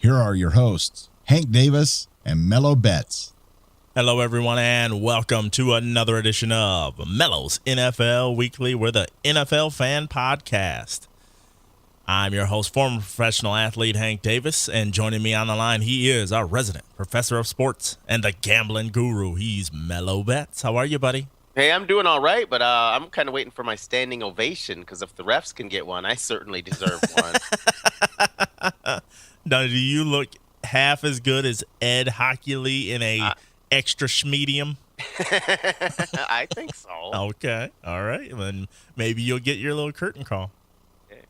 Here are your hosts, Hank Davis and Mello Betts. Hello, everyone, and welcome to another edition of Mello's NFL Weekly. We're the NFL Fan Podcast. I'm your host, former professional athlete Hank Davis, and joining me on the line, he is our resident professor of sports and the gambling guru. He's Mello Betts. How are you, buddy? Hey, I'm doing all right, but I'm kind of waiting for my standing ovation, because if the refs can get one, I certainly deserve one. Now, do you look half as good as Ed Hockley in a extra schmedium? I think so. Okay. All right. Then maybe you'll get your little curtain call. Okay.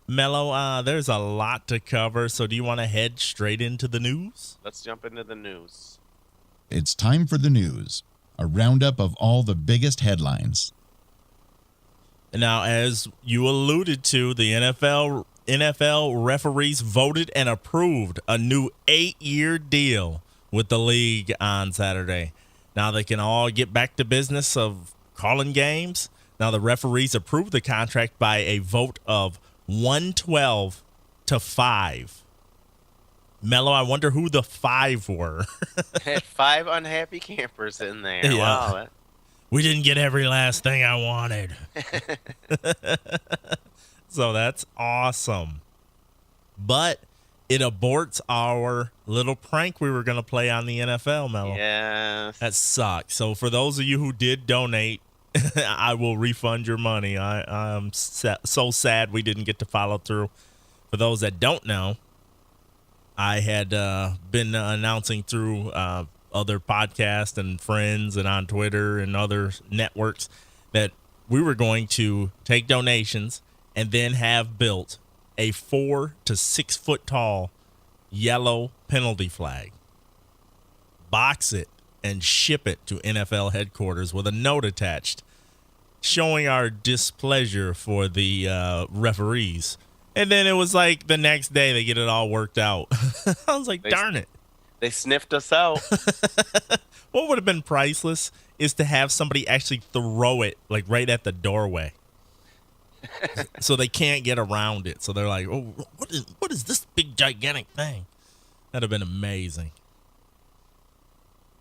Mello, there's a lot to cover, so do you want to head straight into the news? Let's jump into the news. It's time for the news, a roundup of all the biggest headlines. Now, as you alluded to, the NFL referees voted and approved a new 8-year deal with the league on Saturday. Now they can all get back to business of calling games. Now the referees approved the contract by a vote of 112 to 5. Mello, I wonder who the 5 were. Had 5 unhappy campers in there. Yeah. Wow. We didn't get every last thing I wanted. So that's awesome. But it aborts our little prank we were going to play on the NFL, Mello. Yes. That sucks. So for those of you who did donate, I will refund your money. I'm so sad we didn't get to follow through. For those that don't know, I had been announcing through other podcasts and friends and on Twitter and other networks that we were going to take donations and then have built a 4 to 6 foot tall yellow penalty flag, box it, and ship it to NFL headquarters with a note attached showing our displeasure for the referees. And then it was like the next day they get it all worked out. I was like, darn it. They sniffed us out. What would have been priceless is to have somebody actually throw it like right at the doorway. So they can't get around it. So they're like, oh, what is this big gigantic thing? That'd have been amazing.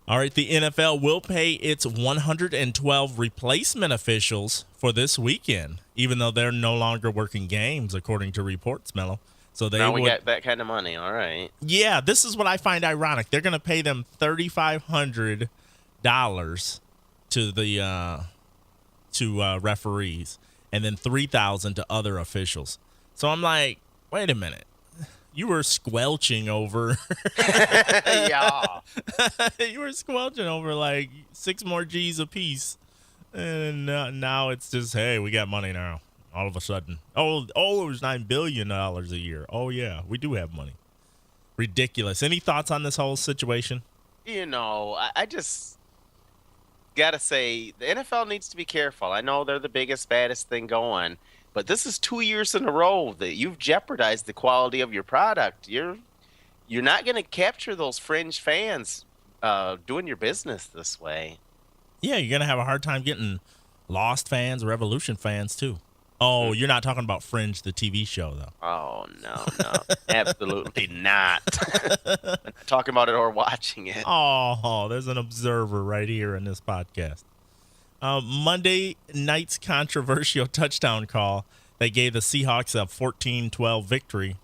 All right, the NFL will pay its 112 replacement officials for this weekend, even though they're no longer working games, according to reports, Mello. So we got that kind of money. All right. Yeah, this is what I find ironic. They're going to pay them $3,500 to the referees, and then $3,000 to other officials. So I'm like, wait a minute. You were squelching over. Yeah. You were squelching over like 6 more G's a piece. And now it's just, hey, we got money now. All of a sudden. Oh, it was $9 billion a year. Oh, yeah, we do have money. Ridiculous. Any thoughts on this whole situation? You know, I just got to say, the NFL needs to be careful. I know they're the biggest, baddest thing going, but this is 2 years in a row that you've jeopardized the quality of your product. You're not going to capture those fringe fans doing your business this way. Yeah, you're going to have a hard time getting Lost fans, Revolution fans, too. Oh, you're not talking about Fringe, the TV show, though. Oh, no. Absolutely not. I'm not talking about it or watching it. Oh, there's an observer right here in this podcast. Monday night's controversial touchdown call that gave the Seahawks a 14-12 victory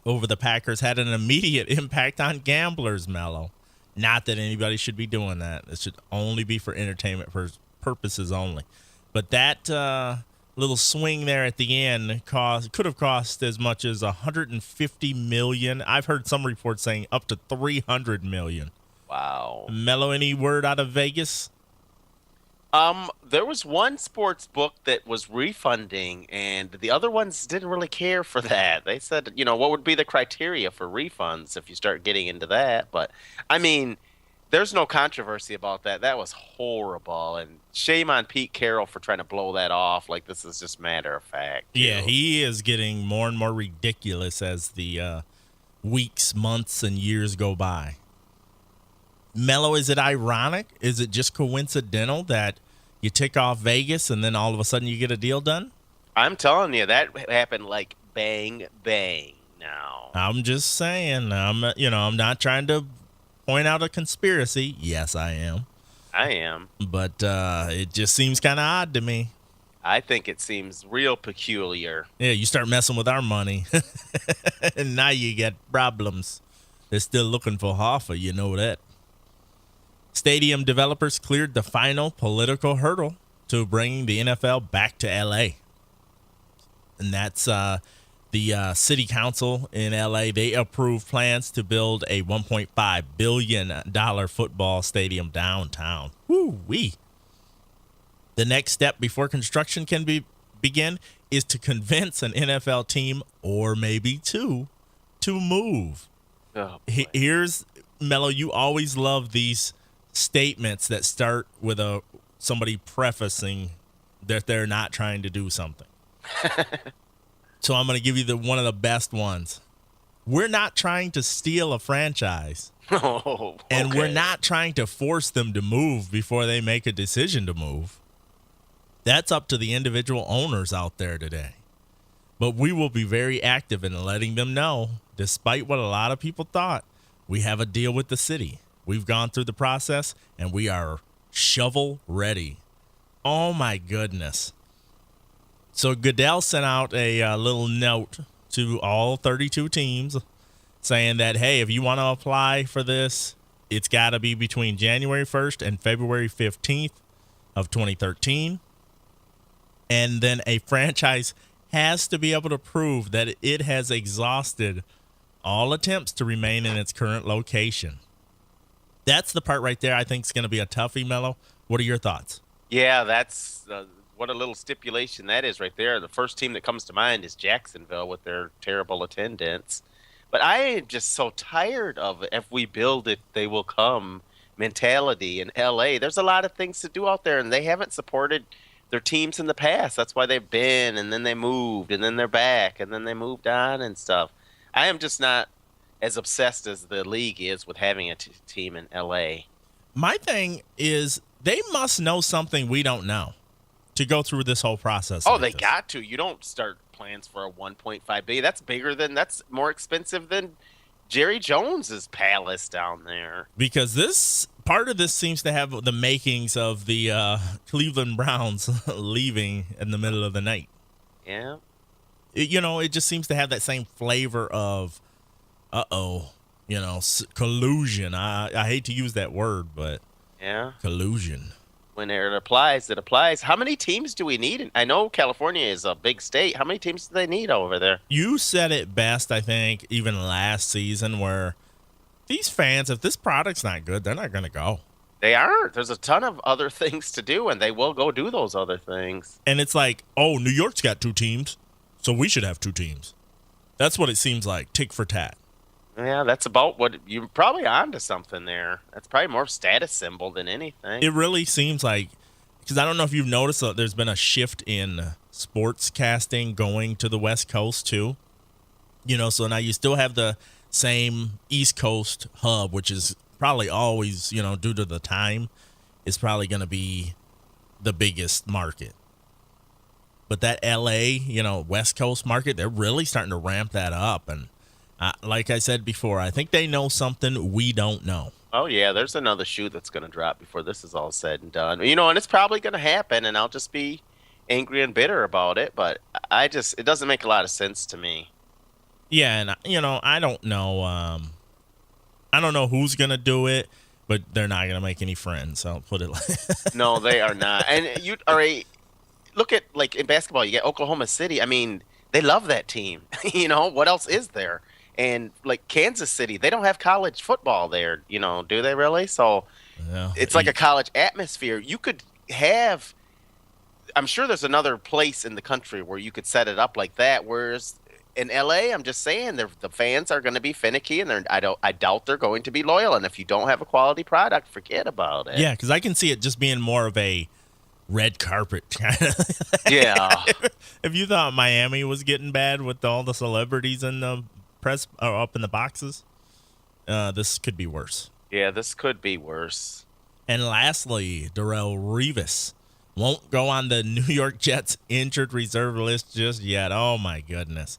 over the Packers had an immediate impact on gamblers, Mello. Not that anybody should be doing that. It should only be for entertainment purposes only. But that little swing there at the end could have cost as much as $150 million. I've heard some reports saying up to $300 million. Wow. Mello, any word out of Vegas? There was one sports book that was refunding, and the other ones didn't really care for that. They said, what would be the criteria for refunds if you start getting into that? But, I mean, there's no controversy about that. That was horrible, and shame on Pete Carroll for trying to blow that off like this is just matter of fact. Yeah, he is getting more and more ridiculous as the weeks, months, and years go by. Mello, is it ironic? Is it just coincidental that you tick off Vegas and then all of a sudden you get a deal done? I'm telling you, that happened like bang, bang. No. I'm just saying. I'm not trying to point out a conspiracy. Yes, I am. I am. But it just seems kind of odd to me. I think it seems real peculiar. Yeah, you start messing with our money, and now you get problems. They're still looking for Hoffa, you know that. Stadium developers cleared the final political hurdle to bringing the NFL back to L.A. And that's the city council in L.A. They approved plans to build a $1.5 billion football stadium downtown. Woo-wee. The next step before construction can begin is to convince an NFL team, or maybe two, to move. Oh, Here's, Mello, you always love these statements that start with somebody prefacing that they're not trying to do something. So I'm going to give you one of the best ones. We're not trying to steal a franchise. Oh, okay. And we're not trying to force them to move before they make a decision to move. That's up to the individual owners out there today. But we will be very active in letting them know, despite what a lot of people thought, we have a deal with the city. We've gone through the process, and we are shovel ready. Oh, my goodness. So Goodell sent out a little note to all 32 teams saying that, hey, if you want to apply for this, it's got to be between January 1st and February 15th of 2013. And then a franchise has to be able to prove that it has exhausted all attempts to remain in its current location. That's the part right there I think is going to be a toughie, Mello. What are your thoughts? Yeah, that's what a little stipulation that is right there. The first team that comes to mind is Jacksonville with their terrible attendance. But I am just so tired of if we build it, they will come mentality in L.A. There's a lot of things to do out there, and they haven't supported their teams in the past. That's why they've been, and then they moved, and then they're back, and then they moved on and stuff. I am just not as obsessed as the league is with having a team in L.A. My thing is they must know something we don't know to go through this whole process. Oh, like they this. got to. You don't start plans for a $1.5 billion. That's more expensive than Jerry Jones's palace down there. Because this part of this seems to have the makings of the Cleveland Browns leaving in the middle of the night. Yeah. It just seems to have that same flavor of, collusion. I hate to use that word, but Yeah. collusion. When it applies, it applies. How many teams do we need? I know California is a big state. How many teams do they need over there? You said it best, I think, even last season, where these fans, if this product's not good, they're not going to go. They aren't. There's a ton of other things to do, and they will go do those other things. And it's like, oh, New York's got 2 teams, so we should have 2 teams. That's what it seems like, tick for tat. Yeah, that's about what you're probably onto something there. That's probably more status symbol than anything. It really seems like, because I don't know if you've noticed, there's been a shift in sports casting going to the West Coast too. So now you still have the same East Coast hub, which is probably always, due to the time, is probably going to be the biggest market. But that LA, West Coast market, they're really starting to ramp that up. And like I said before, I think they know something we don't know. Oh, yeah, there's another shoe that's going to drop before this is all said and done. And it's probably going to happen, and I'll just be angry and bitter about it. But it doesn't make a lot of sense to me. Yeah, and, I don't know. I don't know who's going to do it, but they're not going to make any friends. I'll put it like No, they are not. And look at, like, in basketball, you get Oklahoma City. I mean, they love that team. What else is there? And, like, Kansas City, they don't have college football there, do they really? So Yeah. it's like a college atmosphere. You could have – I'm sure there's another place in the country where you could set it up like that, whereas in L.A., I'm just saying the fans are going to be finicky, and I doubt they're going to be loyal. And if you don't have a quality product, forget about it. Yeah, because I can see it just being more of a red carpet kind of. Yeah. If you thought Miami was getting bad with all the celebrities in the press or up in the boxes, this could be worse. Yeah, this could be worse. And lastly, Darrelle Revis won't go on the New York Jets injured reserve list just yet. Oh, my goodness.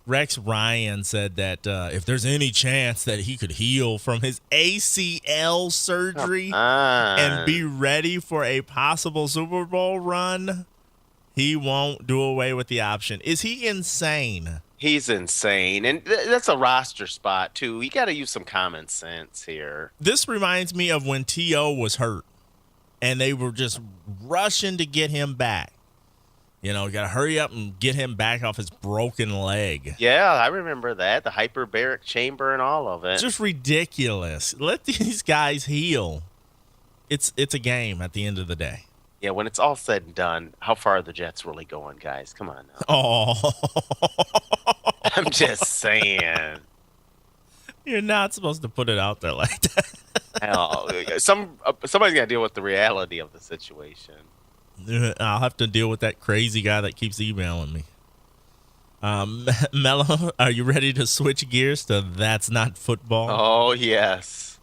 Rex Ryan said that if there's any chance that he could heal from his ACL surgery and be ready for a possible Super Bowl run, he won't do away with the option. Is he insane? He's insane. And that's a roster spot, too. You got to use some common sense here. This reminds me of when T.O. was hurt, and they were just rushing to get him back. You know, got to hurry up and get him back off his broken leg. Yeah, I remember that. The hyperbaric chamber and all of it. Just ridiculous. Let these guys heal. It's a game at the end of the day. Yeah, when it's all said and done, how far are the Jets really going, guys? Come on now. Oh. I'm just saying. You're not supposed to put it out there like that. Hell, somebody's got to deal with the reality of the situation. I'll have to deal with that crazy guy that keeps emailing me. Mello, are you ready to switch gears to That's Not Football? Oh, yes.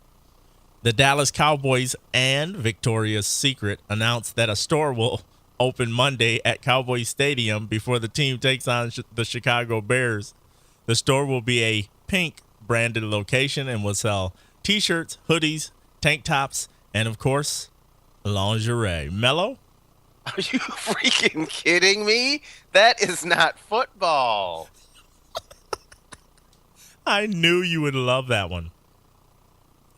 The Dallas Cowboys and Victoria's Secret announced that a store will open Monday at Cowboys Stadium before the team takes on the Chicago Bears. The store will be a pink branded location and will sell T-shirts, hoodies, tank tops, and, of course, lingerie. Mello? Are you freaking kidding me? That is not football. I knew you would love that one.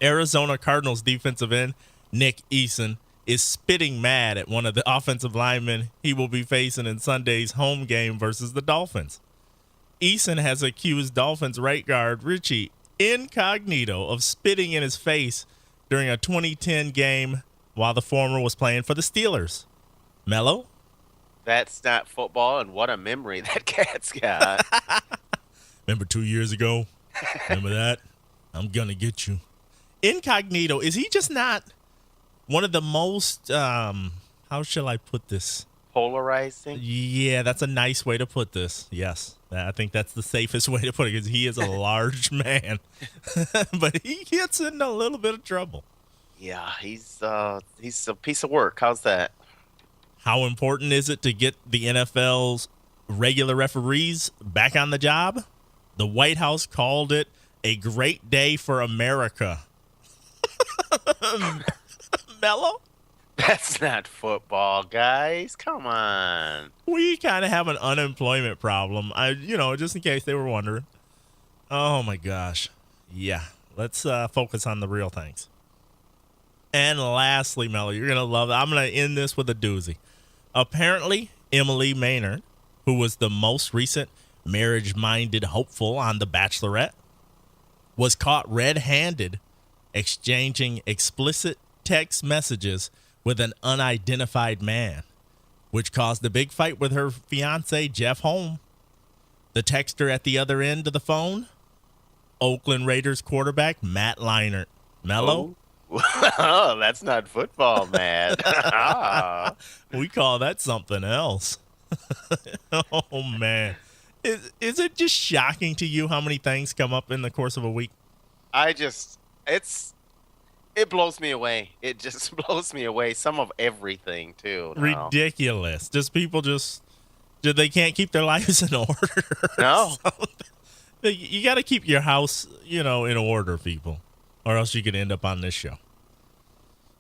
Arizona Cardinals defensive end Nick Eason is spitting mad at one of the offensive linemen he will be facing in Sunday's home game versus the Dolphins. Eason has accused Dolphins right guard Richie Incognito of spitting in his face during a 2010 game while the former was playing for the Steelers. Mello? That's not football, and what a memory that cat's got. Remember 2 years ago? Remember that? I'm going to get you. Incognito, is he just not one of the most, how shall I put this? Polarizing? Yeah, that's a nice way to put this. Yes, I think that's the safest way to put it because he is a large man. But he gets in a little bit of trouble. Yeah, he's a piece of work. How's that? How important is it to get the NFL's regular referees back on the job? The White House called it a great day for America. Mello? That's not football, guys. Come on. We kind of have an unemployment problem. Just in case they were wondering. Oh my gosh. Yeah. Let's focus on the real things. And lastly, Mello, you're going to love it. I'm going to end this with a doozy. Apparently, Emily Maynard, who was the most recent marriage-minded hopeful on The Bachelorette, was caught red-handed exchanging explicit text messages with an unidentified man, which caused a big fight with her fiancé, Jeff Holm. The texter at the other end of the phone, Oakland Raiders quarterback Matt Leinart. Mello? Oh, that's not football, man. We call that something else. Oh, man. Is it just shocking to you how many things come up in the course of a week? It blows me away. It just blows me away. Some of everything, too. No. Ridiculous. They can't keep their lives in order. No. You got to keep your house, in order, people, or else you could end up on this show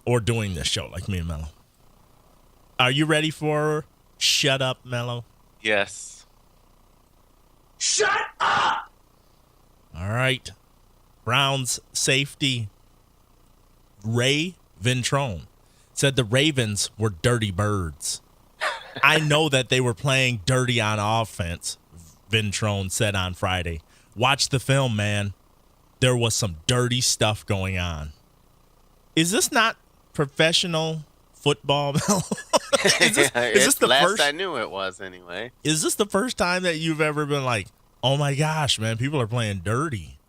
or doing this show like me and Mello. Are you ready for Shut Up, Mello? Yes. Shut up! All right. Browns safety Ray Ventrone said the Ravens were dirty birds. I know that they were playing dirty on offense, Ventrone said on Friday. Watch the film, man. There was some dirty stuff going on. Is this not professional football, Mel? Is this the last first? I knew it was anyway. Is this the first time that you've ever been like, oh my gosh, man, people are playing dirty?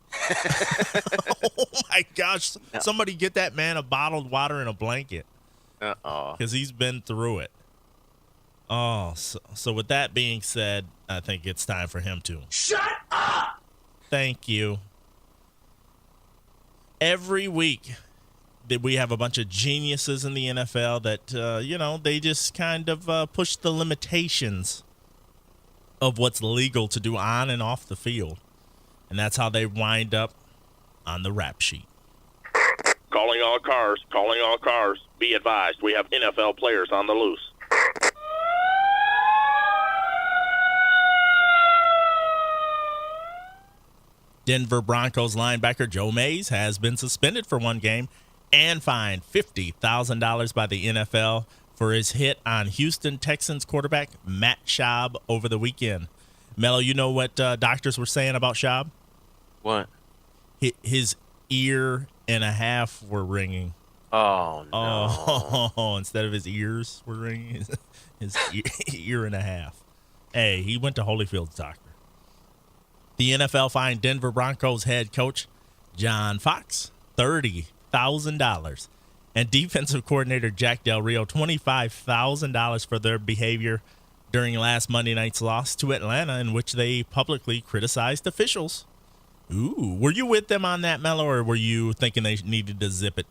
Oh my gosh. No. Somebody get that man a bottled water and a blanket. Because he's been through it. Oh, so with that being said, I think it's time for him to shut up. Thank you. Every week that we have a bunch of geniuses in the NFL that, they just kind of push the limitations of what's legal to do on and off the field. And that's how they wind up on the rap sheet. Calling all cars, calling all cars. Be advised, we have NFL players on the loose. Denver Broncos linebacker Joe Mays has been suspended for one game and fined $50,000 by the NFL for his hit on Houston Texans quarterback Matt Schaub over the weekend. Mello, you know what doctors were saying about Schaub? What? His ear and a half were ringing. Oh, no. Oh, instead of his ears were ringing, his ear and a half. Hey, he went to Holyfield's doctor. The NFL fined Denver Broncos head coach John Fox $30,000 and defensive coordinator Jack Del Rio $25,000 for their behavior during last Monday night's loss to Atlanta, in which they publicly criticized officials. Ooh, were you with them on that, Mello, or were you thinking they needed to zip it?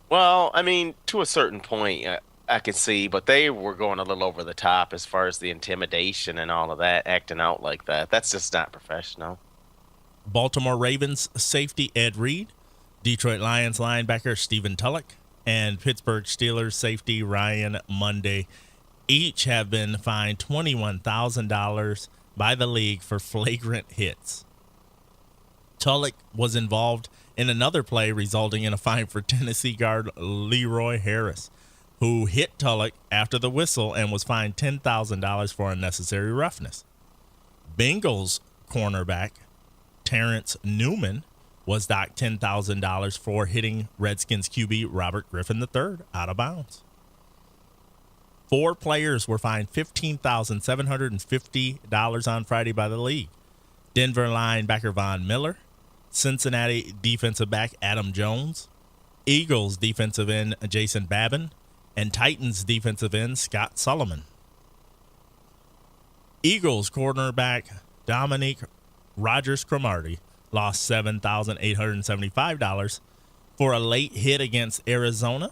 Well, I mean, to a certain point, I could see, but they were going a little over the top as far as the intimidation and all of that, acting out like that. That's just not professional. Baltimore Ravens safety Ed Reed, Detroit Lions linebacker Stephen Tulloch, and Pittsburgh Steelers safety Ryan Munday each have been fined $21,000 by the league for flagrant hits. Tulloch was involved in another play resulting in a fine for Tennessee guard Leroy Harris, who hit Tulloch after the whistle and was fined $10,000 for unnecessary roughness. Bengals cornerback Terrence Newman was docked $10,000 for hitting Redskins QB Robert Griffin III out of bounds. 4 players were fined $15,750 on Friday by the league. Denver linebacker Von Miller, Cincinnati defensive back Adam Jones, Eagles defensive end Jason Babin, and Titans defensive end Scott Solomon. Eagles cornerback Dominique Rodgers-Cromartie lost $7,875 for a late hit against Arizona.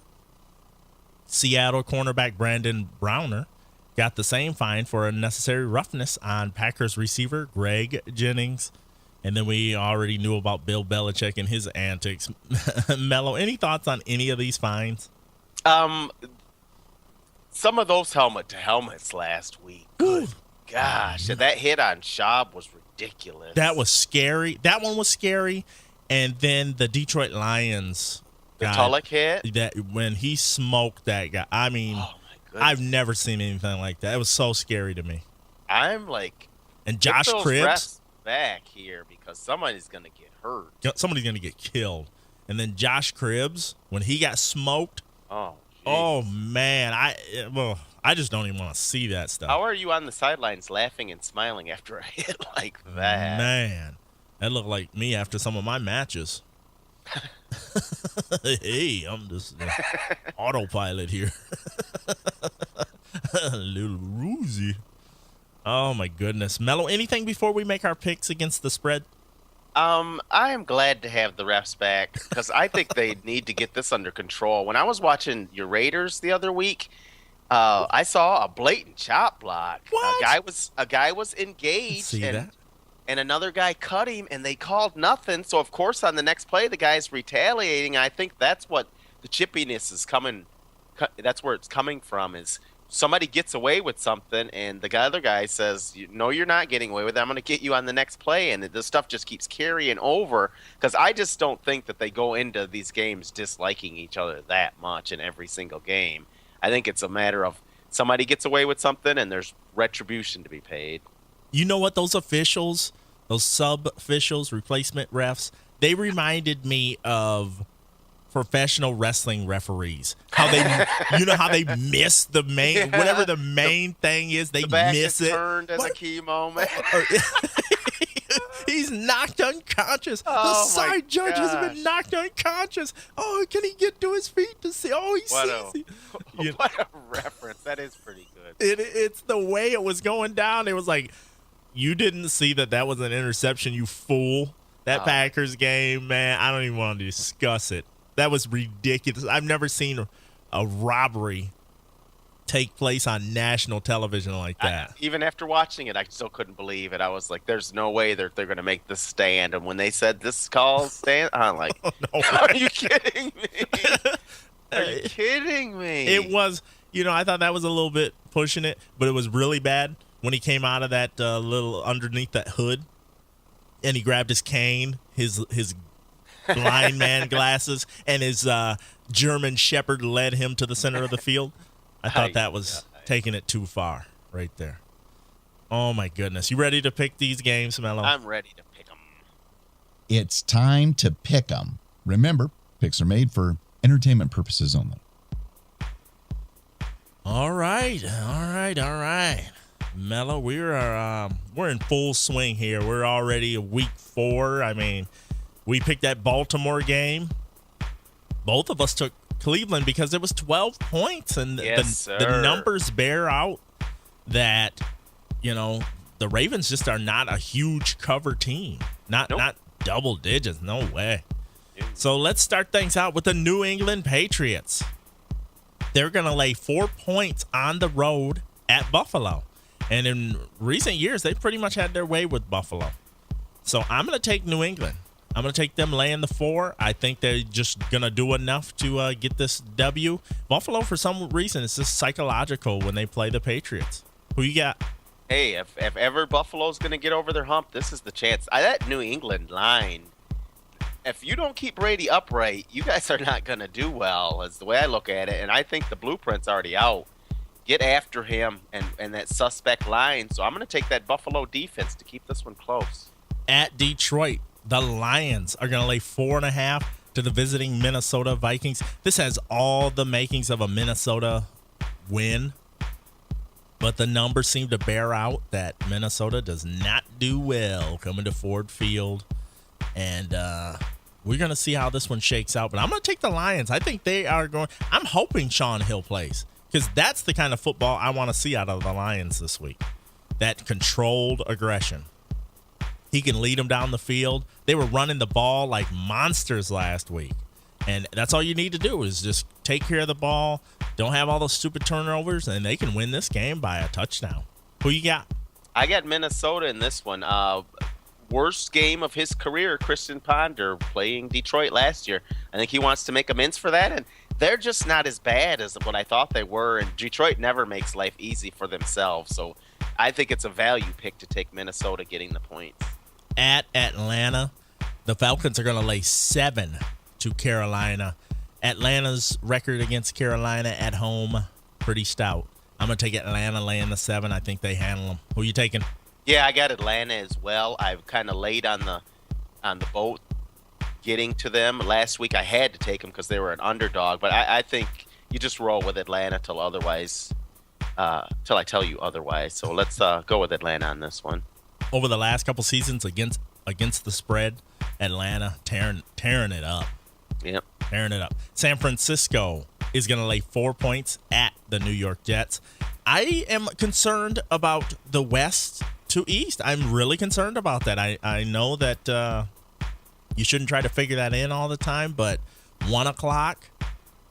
Seattle cornerback Brandon Browner got the same fine for unnecessary roughness on Packers receiver Greg Jennings. And then we already knew about Bill Belichick and his antics. Mello, any thoughts on any of these fines? Some of those helmet-to-helmets last week. Good gosh. That hit on Schaub was ridiculous. That was scary. That one was scary. And then the Detroit Lions the Tulloch hit? That when he smoked that guy. I mean, oh my goodness. I've never seen anything like that. It was so scary to me. I'm like, and Josh get those Cribbs refs back here because somebody's gonna get hurt. Somebody's gonna get killed. And then Josh Cribbs, when he got smoked. Oh man, I just don't even want to see that stuff. How are you on the sidelines laughing and smiling after a hit like that? Man, that looked like me after some of my matches. Hey, I'm just autopilot here. A little roozy. Oh my goodness. Mello, anything before we make our picks against the spread? I am glad to have the refs back because I think they need to get this under control. When I was watching your Raiders the other week, I saw a blatant chop block. What? A guy was engaged See that? And another guy cut him, and they called nothing. So, of course, on the next play, the guy's retaliating. I think that's what the chippiness is coming. That's where it's coming from is somebody gets away with something, and the other guy says, no, you're not getting away with it. I'm going to get you on the next play. And this stuff just keeps carrying over because I just don't think that they go into these games disliking each other that much in every single game. I think it's a matter of somebody gets away with something, and there's retribution to be paid. You know what? Those officials, those sub-officials, replacement refs, they reminded me of professional wrestling referees. How they, you know how they miss the main, whatever the main thing is, they the back miss is it. Turned in a key moment. He's knocked unconscious. Oh, the side judge has gosh. been knocked unconscious. Oh, can he get to his feet to see? Oh, he sees. What a reference. That is pretty good. It's the way it was going down. It was like, you didn't see that was an interception, you fool. That Packers game, man, I don't even want to discuss it. That was ridiculous. I've never seen a robbery take place on national television like that. Even after watching it, I still couldn't believe it. I was like, "There's no way they're going to make this stand." And when they said this call stand, I'm like, No "Are you kidding me? Are you kidding me?" It was, I thought that was a little bit pushing it, but it was really bad when he came out of that little underneath that hood, and he grabbed his cane, his blind man glasses, and his German Shepherd led him to the center of the field. I thought that was taking it too far right there. Oh, my goodness. You ready to pick these games, Mello? I'm ready to pick them. It's time to pick 'em. Remember, picks are made for entertainment purposes only. All right. Mello, we're in full swing here. We're already week 4. I mean, we picked that Baltimore game. Both of us took Cleveland because it was 12 points, and the numbers bear out that the Ravens just are not a huge cover team, not double digits, no way. So let's start things out with the New England Patriots. They're going to lay 4 points on the road at Buffalo, and in recent years they've pretty much had their way with Buffalo. So I'm going to take New England. I'm going to take them laying the 4. I think they're just going to do enough to get this W. Buffalo, for some reason, it's just psychological when they play the Patriots. Who you got? Hey, if ever Buffalo's going to get over their hump, this is the chance. That New England line, if you don't keep Brady upright, you guys are not going to do well, is the way I look at it. And I think the blueprint's already out. Get after him and that suspect line. So I'm going to take that Buffalo defense to keep this one close. At Detroit, the Lions are going to lay 4.5 to the visiting Minnesota Vikings. This has all the makings of a Minnesota win, but the numbers seem to bear out that Minnesota does not do well coming to Ford Field, and we're going to see how this one shakes out. But I'm going to take the Lions. I think they are going – I'm hoping Sean Hill plays because that's the kind of football I want to see out of the Lions this week, that controlled aggression. He can lead them down the field. They were running the ball like monsters last week. And that's all you need to do is just take care of the ball. Don't have all those stupid turnovers, and they can win this game by a touchdown. Who you got? I got Minnesota in this one. Worst game of his career, Christian Ponder playing Detroit last year. I think he wants to make amends for that, and they're just not as bad as what I thought they were. And Detroit never makes life easy for themselves. So I think it's a value pick to take Minnesota getting the points. At Atlanta, the Falcons are going to lay 7 to Carolina. Atlanta's record against Carolina at home, pretty stout. I'm going to take Atlanta laying the 7. I think they handle them. Who you taking? Yeah, I got Atlanta as well. I've kind of laid on the boat getting to them. Last week I had to take them because they were an underdog, but I think you just roll with Atlanta till I tell you otherwise. So let's go with Atlanta on this one. Over the last couple seasons against the spread, Atlanta tearing it up. Yep. Tearing it up. San Francisco is going to lay 4 points at the New York Jets. I am concerned about the West to East. I'm really concerned about that. I know that you shouldn't try to figure that in all the time, but 1 o'clock,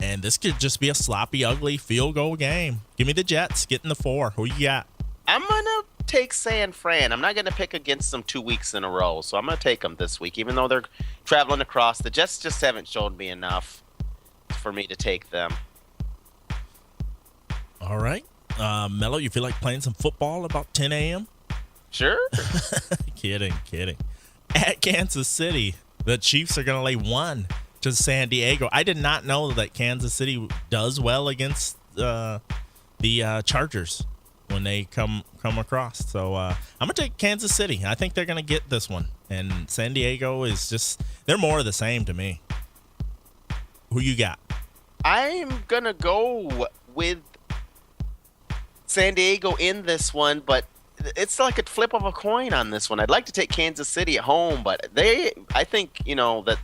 and this could just be a sloppy, ugly field goal game. Give me the Jets getting the 4. Who you got? I'm going to take San Fran. I'm not going to pick against them 2 weeks in a row, so I'm going to take them this week, even though they're traveling across. The Jets just haven't shown me enough for me to take them. All right. Mello, you feel like playing some football about 10 a.m.? Sure. Kidding. At Kansas City, the Chiefs are going to lay 1 to San Diego. I did not know that Kansas City does well against the Chargers when they come across. So I'm going to take Kansas City. I think they're going to get this one. And San Diego is just, they're more of the same to me. Who you got? I'm going to go with San Diego in this one, but it's like a flip of a coin on this one. I'd like to take Kansas City at home, but I think, that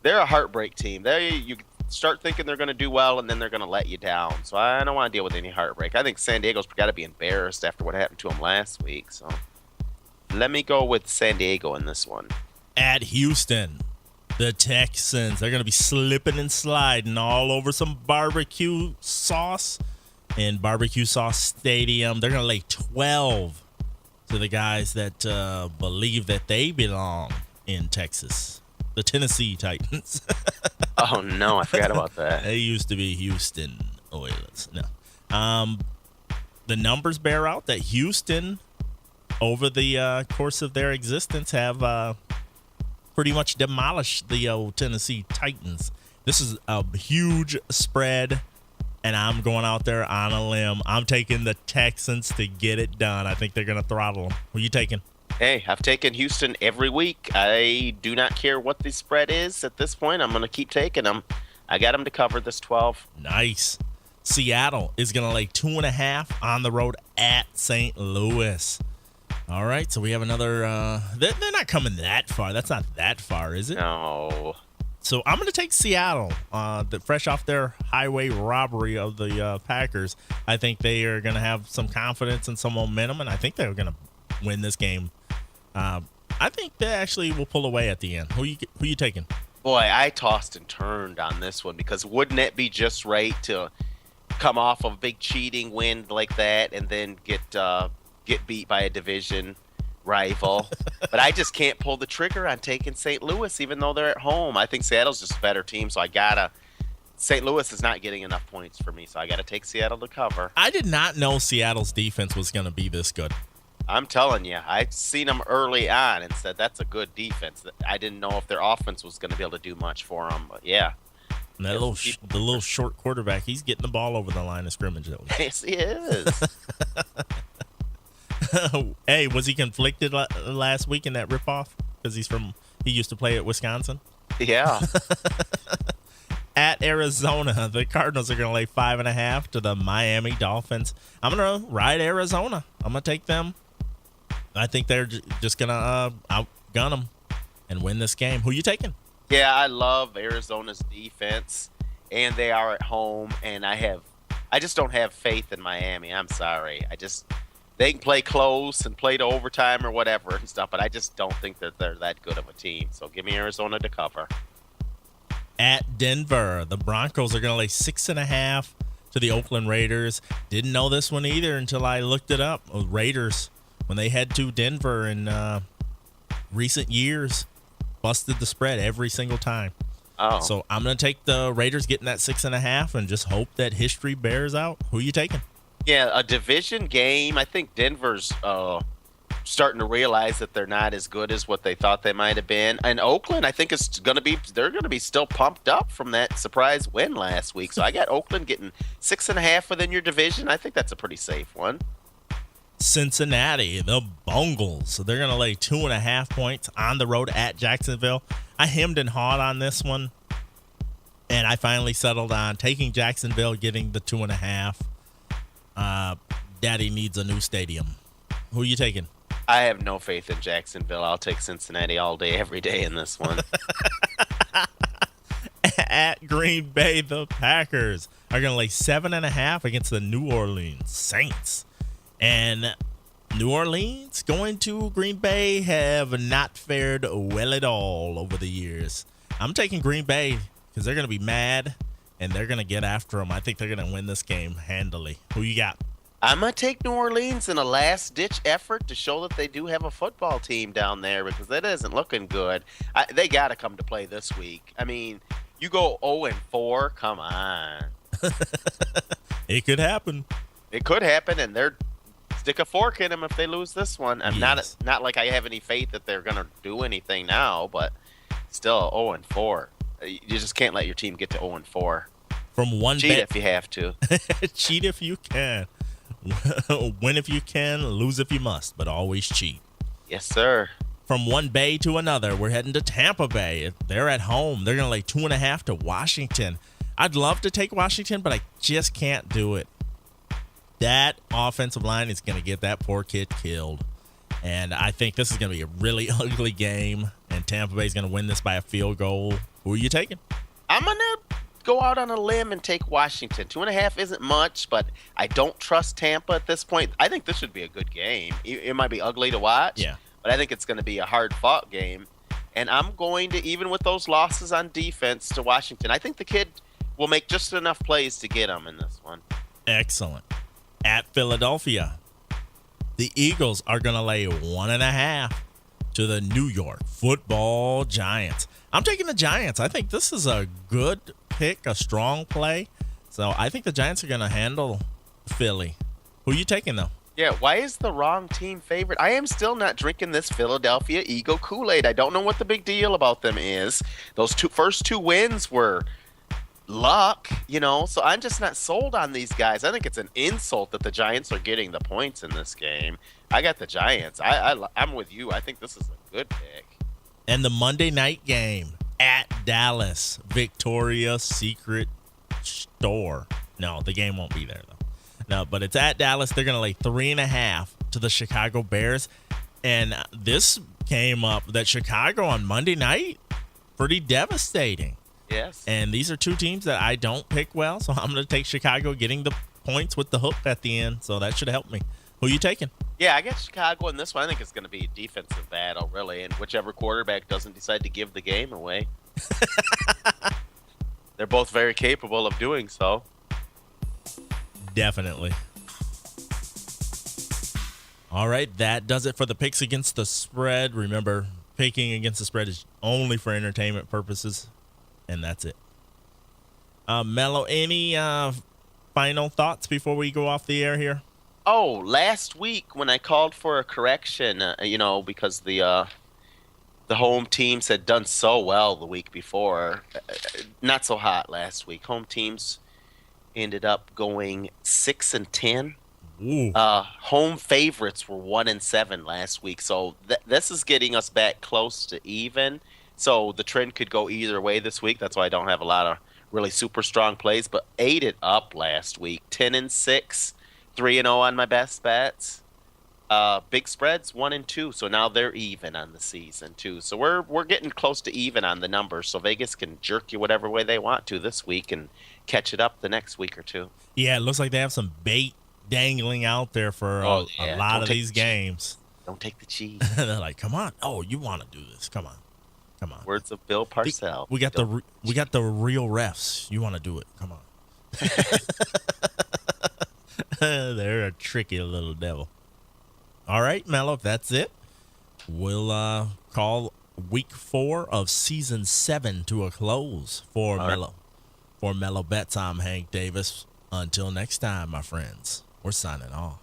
they're a heartbreak team. You start thinking they're going to do well, and then they're going to let you down. So I don't want to deal with any heartbreak. I think San Diego's got to be embarrassed after what happened to them last week. So let me go with San Diego in this one. At Houston, the Texans, they're going to be slipping and sliding all over some barbecue sauce in Barbecue Sauce Stadium. They're going to lay 12 to the guys that believe that they belong in Texas, the Tennessee Titans. Oh, no, I forgot about that. They used to be Houston Oilers. No. The numbers bear out that Houston, over the course of their existence, have pretty much demolished the Tennessee Titans. This is a huge spread, and I'm going out there on a limb. I'm taking the Texans to get it done. I think they're going to throttle them. Who are you taking? Hey, I've taken Houston every week. I do not care what the spread is at this point. I'm going to keep taking them. I got them to cover this 12. Nice. Seattle is going to lay 2.5 on the road at St. Louis. All right, so we have another. They're not coming that far. That's not that far, is it? No. So I'm going to take Seattle, fresh off their highway robbery of the Packers. I think they are going to have some confidence and some momentum, and I think they're going to win this game. I think they actually will pull away at the end. Who you taking? Boy, I tossed and turned on this one because wouldn't it be just right to come off of a big cheating win like that and then get beat by a division rival? But I just can't pull the trigger on taking St. Louis, even though they're at home. I think Seattle's just a better team, so I gotta. St. Louis is not getting enough points for me, so I gotta take Seattle to cover. I did not know Seattle's defense was going to be this good. I'm telling you, I've seen them early on and said that's a good defense. I didn't know if their offense was going to be able to do much for them, but yeah. And that the little short quarterback, he's getting the ball over the line of scrimmage. Yes, he is. Hey, was he conflicted last week in that ripoff? Because he used to play at Wisconsin. Yeah. At Arizona, the Cardinals are going to lay 5.5 to the Miami Dolphins. I'm going to ride Arizona. I'm going to take them. I think they're just going to outgun them and win this game. Who you taking? Yeah, I love Arizona's defense, and they are at home, and I just don't have faith in Miami. I'm sorry. They can play close and play to overtime or whatever and stuff, but I just don't think that they're that good of a team. So give me Arizona to cover. At Denver, the Broncos are going to lay 6.5 to the Oakland Raiders. Didn't know this one either until I looked it up. Raiders, when they head to Denver in recent years, busted the spread every single time. Oh. So I'm going to take the Raiders getting that 6.5 and just hope that history bears out. Who are you taking? Yeah, a division game. I think Denver's starting to realize that they're not as good as what they thought they might have been. And Oakland, I think they're going to be still pumped up from that surprise win last week. So I got Oakland getting 6.5 within your division. I think that's a pretty safe one. Cincinnati, the Bungles. So they're going to lay 2.5 points on the road at Jacksonville. I hemmed and hawed on this one, and I finally settled on taking Jacksonville, getting the 2.5. Daddy needs a new stadium. Who are you taking? I have no faith in Jacksonville. I'll take Cincinnati all day, every day in this one. At Green Bay, the Packers are going to lay 7.5 against the New Orleans Saints. And New Orleans going to Green Bay have not fared well at all over the years. I'm taking Green Bay because they're going to be mad and they're going to get after them. I think they're going to win this game handily. Who you got? I'm going to take New Orleans in a last-ditch effort to show that they do have a football team down there because that isn't looking good. They got to come to play this week. I mean, you go 0-4, come on. It could happen. It could happen, and they're stick a fork in them if they lose this one. I'm Yes. not like I have any faith that they're going to do anything now, but still 0-4. You just can't let your team get to 0-4. From one Cheat bet, if you have to. cheat if you can. Win if you can, lose if you must, but always cheat. Yes, sir. From one bay to another, we're heading to Tampa Bay. They're at home. They're going to lay 2.5 to Washington. I'd love to take Washington, but I just can't do it. That offensive line is going to get that poor kid killed. And I think this is going to be a really ugly game, and Tampa Bay is going to win this by a field goal. Who are you taking? I'm going to go out on a limb and take Washington. 2.5 isn't much, but I don't trust Tampa at this point. I think this should be a good game. It might be ugly to watch, Yeah. but I think it's going to be a hard-fought game. And I'm going to, even with those losses on defense to Washington, I think the kid will make just enough plays to get them in this one. Excellent. At Philadelphia, the Eagles are going to lay 1.5 to the New York Football Giants. I'm taking the Giants. I think this is a good pick, a strong play. So I think the Giants are going to handle Philly. Who are you taking, though? Yeah, why is the wrong team favorite? I am still not drinking this Philadelphia Eagle Kool-Aid. I don't know what the big deal about them is. Those first two wins were luck, so I'm just not sold on these guys. I think it's an insult that the Giants are getting the points in this game. I got the Giants. I'm with you. I think this is a good pick. And the Monday night game at Dallas, Victoria's Secret Store. No, the game won't be there, though. No, but it's at Dallas. They're going to lay 3.5 to the Chicago Bears. And this came up that Chicago on Monday night, pretty devastating. Yes. And these are two teams that I don't pick well, so I'm going to take Chicago getting the points with the hook at the end. So that should help me. Who are you taking? Yeah, I got Chicago in this one. I think it's going to be a defensive battle, really, and whichever quarterback doesn't decide to give the game away. They're both very capable of doing so. Definitely. All right, that does it for the picks against the spread. Remember, picking against the spread is only for entertainment purposes, and that's it. Mello, any final thoughts before we go off the air here? Oh, last week when I called for a correction, because the home teams had done so well the week before, not so hot last week. Home teams ended up going 6-10. Home favorites were 1-7 last week, so this is getting us back close to even. So the trend could go either way this week. That's why I don't have a lot of really super strong plays, but ate it up last week. 10-6, 3-0 on my best bets. Big spreads 1-2, so now they're even on the season too. So we're getting close to even on the numbers. So Vegas can jerk you whatever way they want to this week and catch it up the next week or two. Yeah, it looks like they have some bait dangling out there for a lot of these games. Don't take the cheese. They're like, come on. Oh, you want to do this? Come on. Words of Bill Parcells. We got the real refs. You want to do it? Come on. They're a tricky little devil. All right, Mello, if that's it, we'll call week 4 of season 7 to a close for Mello. Right. For Mello Betts, I'm Hank Davis. Until next time, my friends, we're signing off.